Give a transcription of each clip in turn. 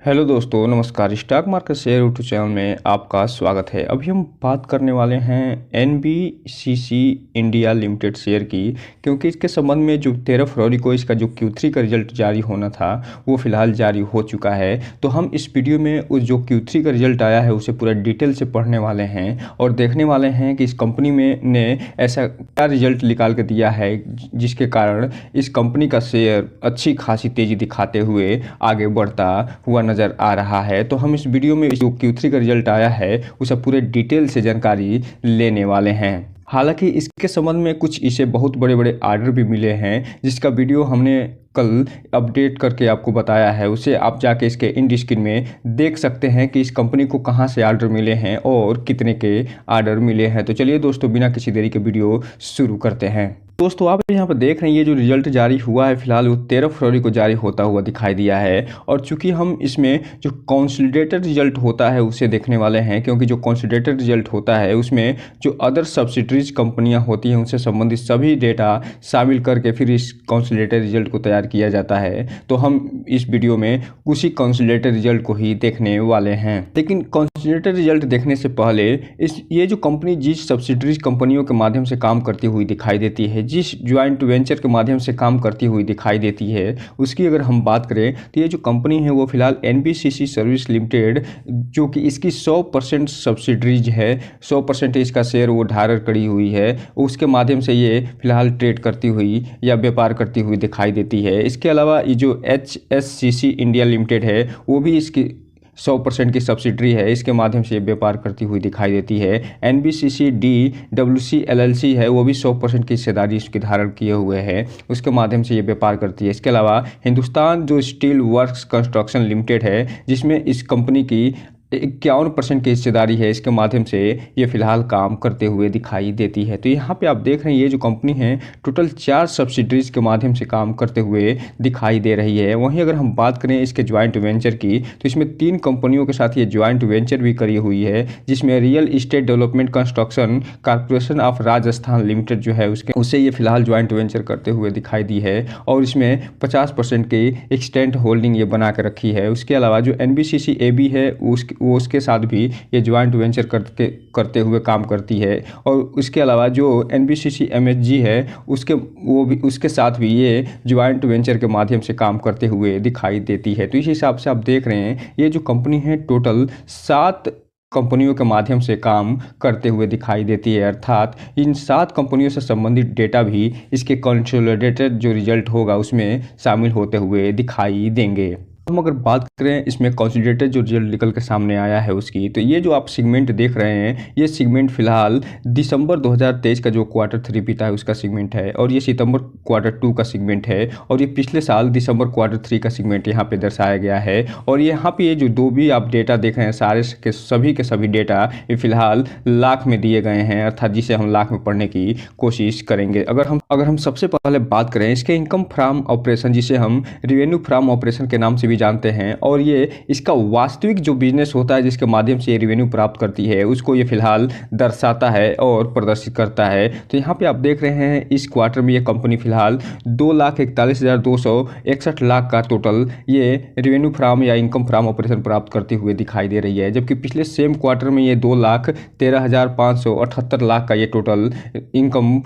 Hello दोस्तों, नमस्कार। Stock market share YouTube channel में आपका स्वागत है। अभी हम बात करने वाले हैं एनबीसीसी इंडिया लिमिटेड शेयर की, क्योंकि इसके संबंध में जो 13 फरवरी को इसका जो Q3 का रिजल्ट जारी होना था वो फिलहाल जारी हो चुका है। तो हम इस वीडियो में उस जो Q3 का रिजल्ट आया है उसे पूरा डिटेल से पढ़ने वाले हैं और देखने वाले हैं कि इस कंपनी में ने ऐसा क्या रिजल्ट निकाल के दिया है जिसके कारण इस कंपनी का शेयर अच्छी खासी तेज़ी दिखाते हुए आगे बढ़ता हुआ नज़र आ रहा है। तो हम इस वीडियो में जो Q3 का रिजल्ट आया है उसे पूरे डिटेल से जानकारी लेने वाले हैं। हालांकि इसके संबंध में कुछ इसे बहुत बड़े बड़े आर्डर भी मिले हैं जिसका वीडियो हमने कल अपडेट करके आपको बताया है, उसे आप जाके इसके इंड स्क्रीन में देख सकते हैं कि इस कंपनी को कहां से आर्डर मिले हैं और कितने के आर्डर मिले हैं। तो चलिए दोस्तों, बिना किसी देरी के वीडियो शुरू करते हैं। दोस्तों, आप यहाँ पर देख रहे हैं ये जो रिजल्ट जारी हुआ है फिलहाल वो 13 फरवरी को जारी होता हुआ दिखाई दिया है। और चूंकि हम इसमें जो कंसोलिडेटेड रिजल्ट होता है उसे देखने वाले हैं, क्योंकि जो कंसोलिडेटेड रिजल्ट होता है उसमें जो अदर सब्सिडरीज कंपनियां होती हैं उनसे संबंधित सभी डेटा शामिल करके फिर इस कंसोलिडेटेड रिजल्ट को तैयार किया जाता है। तो हम इस वीडियो में उसी कंसोलिडेटेड रिजल्ट को ही देखने वाले हैं। लेकिन कंसोलिडेटेड रिजल्ट देखने से पहले ये जो कंपनी जिस सब्सिडरीज कंपनियों के माध्यम से काम करती हुई दिखाई देती है, जिस ज्वाइंट वेंचर के माध्यम से काम करती हुई दिखाई देती है, उसकी अगर हम बात करें तो ये जो कंपनी है वो फिलहाल एनबीसीसी सर्विस लिमिटेड, जो कि इसकी 100% सब्सिडरीज है, 100% इसका शेयर वो धारण करी हुई है, उसके माध्यम से ये फिलहाल ट्रेड करती हुई या व्यापार करती हुई दिखाई देती है। इसके अलावा ये जो HSCC इंडिया लिमिटेड है वो भी इसकी 100% की सब्सिडरी है, इसके माध्यम से व्यापार करती हुई दिखाई देती है। NBCC-DWC LLC है, वो भी 100% की हिस्सेदारी इसकी धारण किए हुए है, उसके माध्यम से ये व्यापार करती है। इसके अलावा हिंदुस्तान जो स्टील वर्क्स कंस्ट्रक्शन लिमिटेड है, जिसमें इस कंपनी की 51% की हिस्सेदारी है, इसके माध्यम से ये फिलहाल काम करते हुए दिखाई देती है। तो यहाँ पे आप देख रहे हैं ये जो कंपनी है टोटल 4 सब्सिडरीज के माध्यम से काम करते हुए दिखाई दे रही है। वहीं अगर हम बात करें इसके ज्वाइंट वेंचर की तो इसमें 3 कंपनियों के साथ ये ज्वाइंट वेंचर भी करी हुई है, जिसमें real estate development construction corporation of Rajasthan limited जो है उसे ये फिलहाल ज्वाइंट वेंचर करते हुए दिखाई दी है और इसमें 50% की एक्सटेंट होल्डिंग ये बना के रखी है। उसके अलावा जो NBCC AB है उसके साथ भी ये ज्वाइंट वेंचर करते हुए काम करती है। और उसके अलावा जो NBCC MHG है उसके साथ भी ये ज्वाइंट वेंचर के माध्यम से काम करते हुए दिखाई देती है। तो इस हिसाब से आप देख रहे हैं ये जो कंपनी है टोटल 7 कंपनियों के माध्यम से काम करते हुए दिखाई देती है, अर्थात इन 7 कंपनियों से संबंधित डेटा भी इसके कंसोलिडेटेड जो रिजल्ट होगा उसमें शामिल होते हुए दिखाई देंगे। हम अगर बात करें इसमें कंसोलिडेटेड जो रिजल्ट निकल के सामने आया है उसकी, तो ये जो आप सेगमेंट देख रहे हैं ये सेगमेंट फिलहाल दिसंबर 2023 का जो Q3 बीता है उसका सेगमेंट है, और ये सितंबर Q2 का सेगमेंट है, और ये पिछले साल दिसंबर Q3 का सेगमेंट यहाँ पे दर्शाया गया है। और यहाँ पे ये जो दो भी आप डेटा देख रहे हैं सारे के सभी डेटा ये फिलहाल लाख में दिए गए हैं, अर्थात जिसे हम लाख में पढ़ने की कोशिश करेंगे। अगर हम सबसे पहले बात करें इसके इनकम फ्रॉम ऑपरेशन, जिसे हम रेवेन्यू फ्रॉम ऑपरेशन के नाम से जानते हैं, और ये इसका वास्तविक जो बिजनेस होता है जिसके माध्यम से ये रेवेन्यू प्राप्त करती है उसको ये फिलहाल दर्शाता है और प्रदर्शित करता है। तो यहाँ पे आप देख रहे हैं इस क्वार्टर में ये कंपनी फिलहाल 2,41,261 लाख का टोटल ये रेवेन्यू फ्रॉम या इनकम फ्रॉम ऑपरेशन प्राप्त करती हुए दिखाई दे रही है, जबकि पिछले सेम क्वार्टर में ये 2,13,578 लाख का ये टोटल इनकम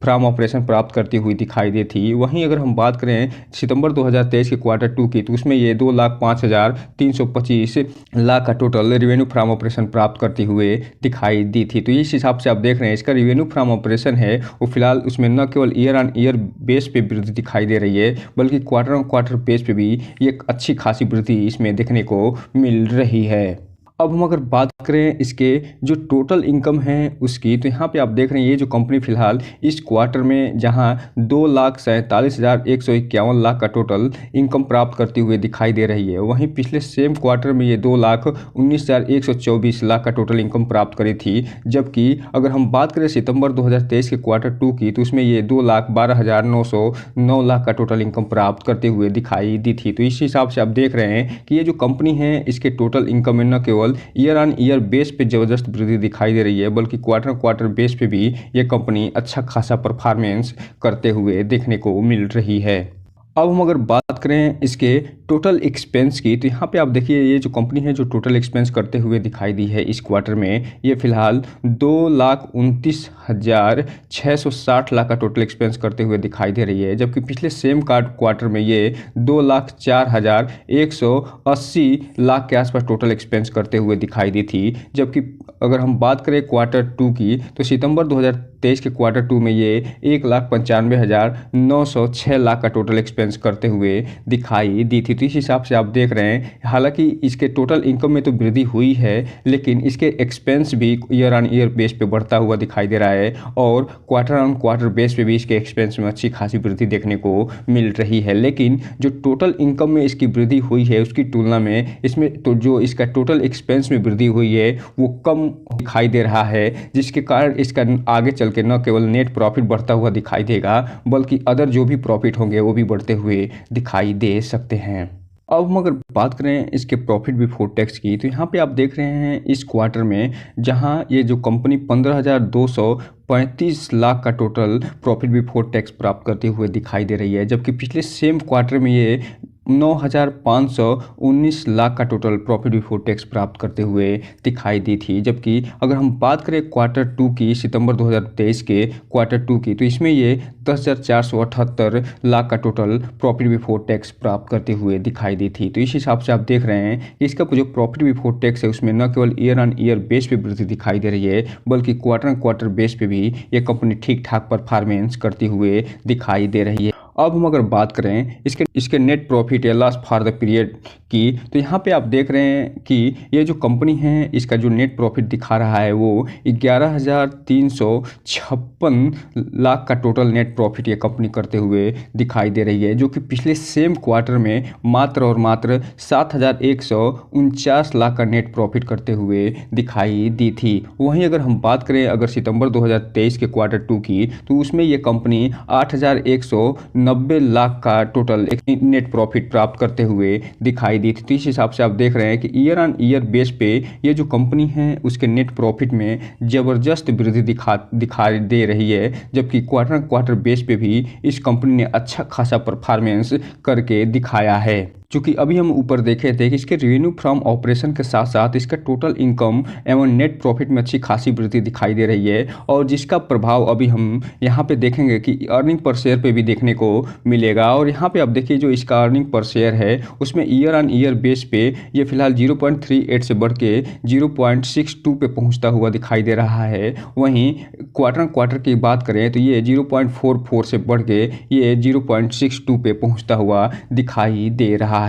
फ्रॉम ऑपरेशन प्राप्त करती हुई दिखाई दी थी। वहीं अगर हम बात करें सितंबर 2023 के Q2 की, तो उसमें ये 2,05,325 लाख का टोटल रेवेन्यू फ्रॉम ऑपरेशन प्राप्त करती हुए दिखाई दी थी। तो इस हिसाब से आप देख रहे हैं इसका रेवेन्यू फ्रॉम ऑपरेशन है वो फिलहाल उसमें न केवल ईयर ऑन ईयर बेस पे वृद्धि दिखाई दे रही है, बल्कि क्वार्टर ऑन क्वार्टर बेस पे भी एक अच्छी खासी वृद्धि इसमें देखने को मिल रही है। अब हम अगर बात करें इसके जो टोटल इनकम है उसकी, तो यहाँ पे आप देख रहे हैं ये जो कंपनी फिलहाल इस क्वार्टर में जहाँ 2,47,151 लाख का टोटल इनकम प्राप्त करती हुए दिखाई दे रही है, वहीं पिछले सेम क्वार्टर में ये 2,19,124 लाख का टोटल इनकम प्राप्त करी थी। जबकि अगर हम बात करें सितंबर 2023 के Q2 की, तो उसमें ये 2,12,909 लाख का टोटल इनकम प्राप्त करते हुए दिखाई दी थी। तो इस हिसाब से आप देख रहे हैं कि ये जो कंपनी है इसके टोटल इनकम में न केवल ईयर ऑन ईयर बेस पे जबरदस्त वृद्धि दिखाई दे रही है, बल्कि क्वार्टर बेस पे भी ये कंपनी अच्छा खासा परफॉर्मेंस करते हुए देखने को मिल रही है। अब हम अगर बात बात करें इसके टोटल एक्सपेंस की, तो यहाँ पे आप देखिए ये जो कंपनी है जो टोटल एक्सपेंस करते हुए दिखाई दी है इस क्वार्टर में, ये फिलहाल 2,29,660 लाख का टोटल एक्सपेंस करते हुए दिखाई दे रही है, जबकि पिछले सेम क्वार्टर में ये 2,04,180 लाख के आसपास टोटल एक्सपेंस करते हुए दिखाई दी थी। जबकि अगर हम बात करें क्वार्टर 2 की, तो सितंबर 2023 के क्वार्टर 2 में ये 1,95,906 लाख का टोटल एक्सपेंस करते हुए दिखाई दी थी। तो इस हिसाब से आप देख रहे हैं, हालांकि इसके टोटल इनकम में तो वृद्धि हुई है, लेकिन इसके एक्सपेंस भी ईयर ऑन ईयर बेस पे बढ़ता हुआ दिखाई दे रहा है और क्वार्टर ऑन क्वार्टर बेस पे भी इसके एक्सपेंस में अच्छी खासी वृद्धि देखने को मिल रही है। लेकिन जो टोटल इनकम में इसकी वृद्धि हुई है उसकी तुलना में इसमें तो जो इसका टोटल एक्सपेंस में वृद्धि हुई है वो कम दिखाई दे रहा है, जिसके कारण इसका आगे चल के न केवल नेट प्रॉफिट बढ़ता हुआ दिखाई देगा, बल्कि अदर जो भी प्रॉफिट होंगे वो भी बढ़ते हुए दिखाई दे सकते हैं। अब हम अगर बात करें इसके प्रॉफिट बिफोर टैक्स की, तो यहाँ पे आप देख रहे हैं इस क्वार्टर में जहाँ ये जो कंपनी 15,235 लाख का टोटल प्रॉफिट बिफोर टैक्स प्राप्त करते हुए दिखाई दे रही है, जबकि पिछले सेम क्वार्टर में ये 9,519 लाख का टोटल प्रॉफिट बिफोर टैक्स प्राप्त करते हुए दिखाई दी थी। जबकि अगर हम बात करें क्वार्टर 2 की, सितंबर 2023 के क्वार्टर 2 की, तो इसमें ये 10,478 लाख का टोटल प्रॉफिट बिफोर टैक्स प्राप्त करते हुए दिखाई दी थी। तो इस हिसाब से आप देख रहे हैं कि इसका जो प्रॉफिट बिफोर टैक्स है उसमें न केवल ईयर ऑन ईयर बेस पे वृद्धि दिखाई दे रही है, बल्कि क्वार्टर ऑन क्वार्टर बेस पे भी ये कंपनी ठीक ठाक परफॉर्मेंस करती हुए दिखाई दे रही है। अब हम अगर बात करें इसके नेट प्रॉफिट या लॉस फॉर द पीरियड की, तो यहाँ पे आप देख रहे हैं कि ये जो कंपनी है इसका जो नेट प्रॉफिट दिखा रहा है वो 11,356 लाख का टोटल नेट प्रॉफिट ये कंपनी करते हुए दिखाई दे रही है, जो कि पिछले सेम क्वार्टर में मात्र 7,149 लाख का नेट प्रॉफिट करते हुए दिखाई दी थी। वहीं अगर हम बात करें अगर सितंबर 2023 के क्वार्टर 2 की, तो उसमें ये कंपनी 8,190 लाख का टोटल नेट प्रॉफिट प्राप्त करते हुए दिखाई दी थी। तो इस हिसाब से आप देख रहे हैं कि ईयर ऑन ईयर बेस पे ये जो कंपनी है उसके नेट प्रॉफिट में ज़बरदस्त वृद्धि दिखाई दे रही है, जबकि क्वार्टर बेस पे भी इस कंपनी ने अच्छा खासा परफॉर्मेंस करके दिखाया है। चूँकि अभी हम ऊपर देखे थे कि इसके रेवेन्यू फ्रॉम ऑपरेशन के साथ साथ इसका टोटल इनकम एवं नेट प्रॉफिट में अच्छी खासी वृद्धि दिखाई दे रही है, और जिसका प्रभाव अभी हम यहाँ पे देखेंगे कि अर्निंग पर शेयर पे भी देखने को मिलेगा। और यहाँ पे आप देखिए जो इसका अर्निंग पर शेयर है उसमें ईयर ऑन ईयर बेस पे ये फिलहाल 0.38 से बढ़ के 0.62 पे पहुँचता हुआ दिखाई दे रहा है। वहीं क्वार्टर की बात करें तो ये 0.44 से बढ़ के ये 0.62 पे पहुँचता हुआ दिखाई दे रहा है।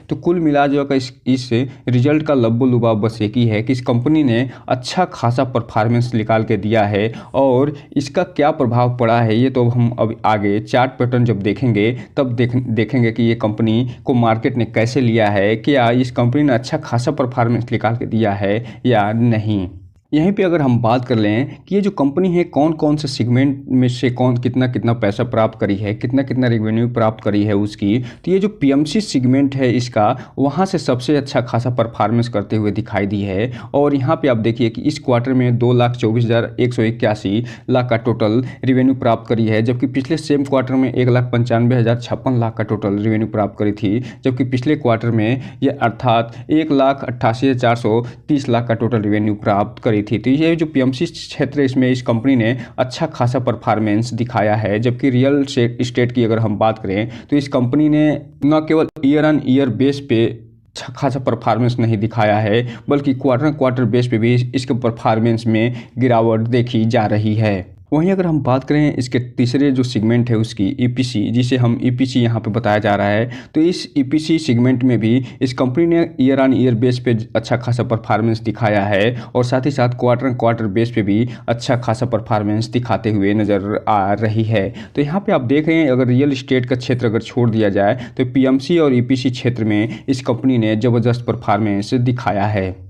तो कुल मिलाकर इस रिजल्ट का लब्बो लुबाब बस एक ही है कि इस कंपनी ने अच्छा खासा परफॉर्मेंस निकाल के दिया है, और इसका क्या प्रभाव पड़ा है ये तो हम अब आगे चार्ट पैटर्न जब देखेंगे तब देखेंगे कि ये कंपनी को मार्केट ने कैसे लिया है, क्या इस कंपनी ने अच्छा खासा परफॉर्मेंस निकाल के दिया है या नहीं। यहीं पे अगर हम बात कर लें कि ये जो कंपनी है कौन कौन से सेगमेंट में से कितना पैसा प्राप्त करी है, कितना रेवेन्यू प्राप्त करी है उसकी, तो ये जो पीएमसी सेगमेंट है इसका वहाँ से सबसे अच्छा खासा परफॉर्मेंस करते हुए दिखाई दी है। और यहाँ पे आप देखिए कि इस क्वार्टर में 2,24,181 लाख का टोटल रेवेन्यू प्राप्त करी है, जबकि पिछले सेम क्वार्टर में 1,95,056 लाख का टोटल रेवेन्यू प्राप्त करी थी, जबकि पिछले क्वार्टर में ये अर्थात 1,88,430 लाख का टोटल रेवेन्यू प्राप्त करी थी। तो ये जो पीएमसी क्षेत्र है इसमें इस कंपनी ने अच्छा खासा परफॉर्मेंस दिखाया है। जबकि रियल एस्टेट की अगर हम बात करें तो इस कंपनी ने न केवल ईयर ऑन ईयर बेस पे अच्छा खासा परफॉर्मेंस नहीं दिखाया है, बल्कि क्वार्टर बेस पे भी इसके परफॉर्मेंस में गिरावट देखी जा रही है। वहीं अगर हम बात करें इसके तीसरे जो सेगमेंट है उसकी ईपीसी, जिसे हम ईपीसी यहाँ पे बताया जा रहा है, तो इस ईपीसी सेगमेंट में भी इस कंपनी ने ईयर ऑन ईयर बेस पे अच्छा खासा परफॉर्मेंस दिखाया है, और साथ ही साथ क्वार्टर बेस पे भी अच्छा खासा परफॉर्मेंस दिखाते हुए नज़र आ रही है। तो यहाँ पे आप देख रहे हैं अगर रियल इस्टेट का क्षेत्र अगर छोड़ दिया जाए तो पीएमसी और ईपीसी क्षेत्र में इस कंपनी ने ज़बरदस्त परफॉर्मेंस दिखाया है।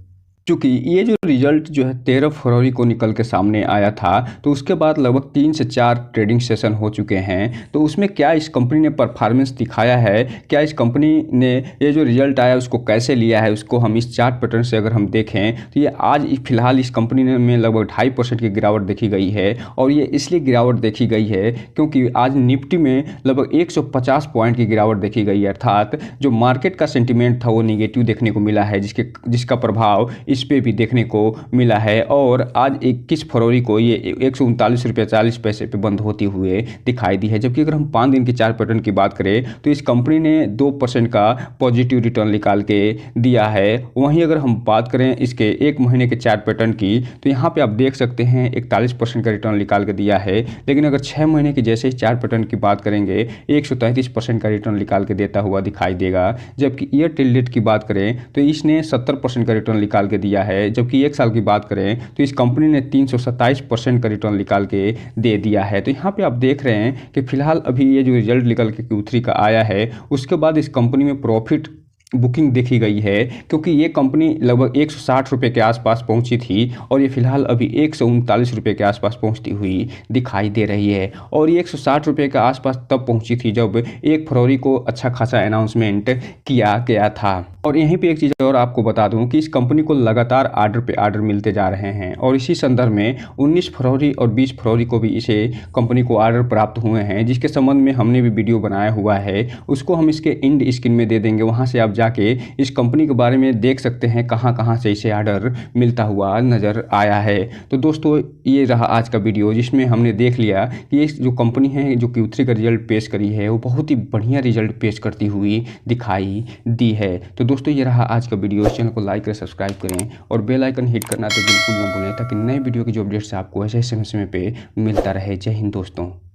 चूँकि ये जो रिज़ल्ट जो है 13 फरवरी को निकल के सामने आया था, तो उसके बाद लगभग 3 से 4 ट्रेडिंग सेशन हो चुके हैं। तो उसमें क्या इस कंपनी ने परफॉर्मेंस दिखाया है, क्या इस कंपनी ने ये जो रिज़ल्ट आया उसको कैसे लिया है, उसको हम इस चार्ट पैटर्न से अगर हम देखें तो ये आज फिलहाल इस कंपनी ने में लगभग 2.5% की गिरावट देखी गई है। और ये इसलिए गिरावट देखी गई है क्योंकि आज निफ्टी में लगभग 150 पॉइंट की गिरावट देखी गई है, अर्थात जो मार्केट का सेंटिमेंट था वो निगेटिव देखने को मिला है, जिसका प्रभाव इस पे भी देखने को मिला है। और आज 21 फरवरी को ये 139 रुपये 40 पैसे पे बंद होते हुए दिखाई दी है। जबकि अगर हम 5 दिन की चार्ट पैटर्न की बात करें तो इस कंपनी ने 2% का पॉजिटिव रिटर्न निकाल के दिया है। वहीं अगर हम बात करें इसके 1 महीने के चार्ट पैटर्न की तो यहाँ पे आप देख सकते हैं 41% का रिटर्न निकाल के दिया है। लेकिन अगर 6 महीने की जैसे चार्ट पैटर्न की बात करेंगे 133% का रिटर्न निकाल के देता हुआ दिखाई देगा। जबकि ईयर टिल डेट की बात करें तो इसने 70% का रिटर्न निकाल के दिया है। जबकि 1 साल की बात करें तो इस कंपनी ने 327% का रिटर्न निकाल के दे दिया है। तो यहाँ पे आप देख रहे हैं कि फिलहाल अभी ये जो रिजल्ट निकल के Q3 का आया है उसके बाद इस कंपनी में प्रॉफिट बुकिंग देखी गई है, क्योंकि ये कंपनी लगभग 160 रुपये के आसपास पहुंची थी और ये फिलहाल अभी 139 रुपये के आसपास पहुंचती हुई दिखाई दे रही है। और ये 160 रुपये के आसपास तब पहुंची थी जब 1 फरवरी को अच्छा खासा अनाउंसमेंट किया गया था। और यहीं पे एक चीज़ और आपको बता दूं कि इस कंपनी को लगातार आर्डर पे आर्डर मिलते जा रहे हैं और इसी संदर्भ में 19 फरवरी और 20 फरवरी को भी इसे कंपनी को आर्डर प्राप्त हुए हैं, जिसके संबंध में हमने भी वीडियो बनाया हुआ है। उसको हम इसके एंड स्क्रीन में दे देंगे, वहाँ से आप जाके इस कंपनी के बारे में देख सकते हैं कहाँ कहाँ से इसे आर्डर मिलता हुआ नज़र आया है। तो दोस्तों ये रहा आज का वीडियो, जिसमें हमने देख लिया कि ये जो कंपनी है जो Q3 का रिजल्ट पेश करी है वो बहुत ही बढ़िया रिजल्ट पेश करती हुई दिखाई दी है। तो दोस्तों ये रहा आज का वीडियो। इस चैनल को लाइक करें, सब्सक्राइब करें और बेल आइकन हिट करना तो बिल्कुल न भूलें, ताकि नए वीडियो की जो अपडेट्स आपको ऐसे समय पे मिलता रहे। जय हिंद दोस्तों।